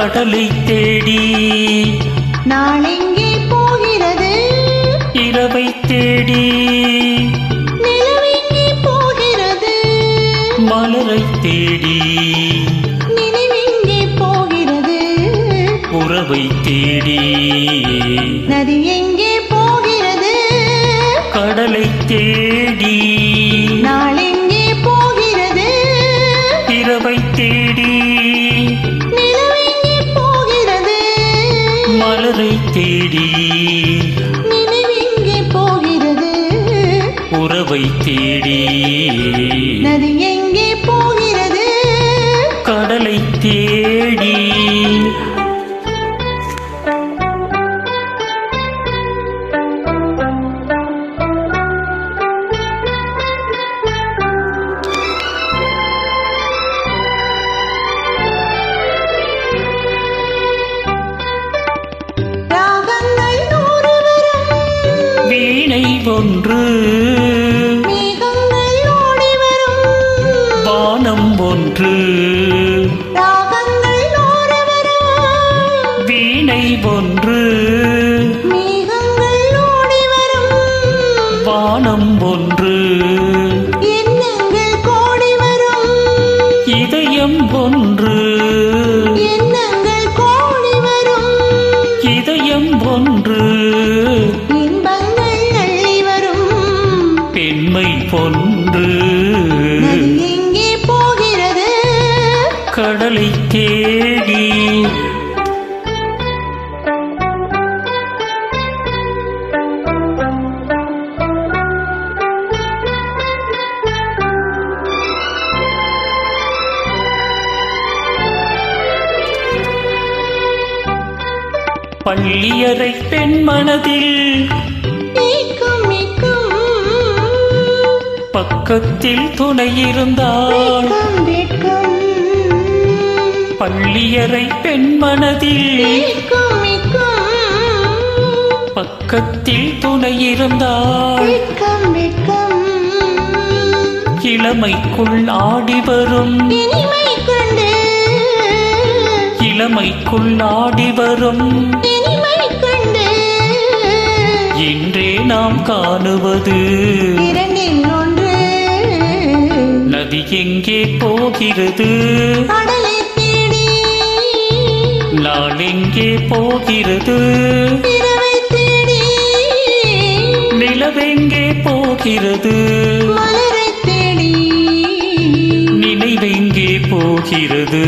கடலை தேடி நாளெங்கே போகிறது இரவை தேடி நிலவெங்கே போகிறது மலரை தேடி நினைவெங்கே போகிறது உறவை தேடி நதி எங்கே போகிறது கடலை தேடி நாளெங்கே போகிறது இரவை தேடி நிலவெங்கே போகிறது மலரை தேடி நினைவெங்கே போகிறது உறவை தேடி நதி எங்கே போகிறது கடலை தேடி வீணை ஒன்று மேகங்கள் ஓடி வரும் வானம் ஒன்று ராகங்கள் ஓடி வரும் வீணை ஒன்று மேகங்கள் ஓடி வரும் வானம் ஒன்று எண்ணங்கள் கோடி வரும் இதயம் ஒன்று எண்ணங்கள் கோடி வரும் இதயம் ஒன்று பெண்மை பொன்று நதி எங்கே போகிறது கடலை தேடி பள்ளியறை பெண் மனதில் பக்கத்தில் துணை இருந்தால் பள்ளியறை பெண் மனதில் பக்கத்தில் துணை இருந்தால் இளமைக்குள் ஆடி வரும் இளமைக்குள் ஆடி வரும் இன்றே நாம் காணுவது நதி எங்கே போகிறது நாள் எங்கே போகிறது நிலவெங்கே போகிறது நினைவெங்கே போகிறது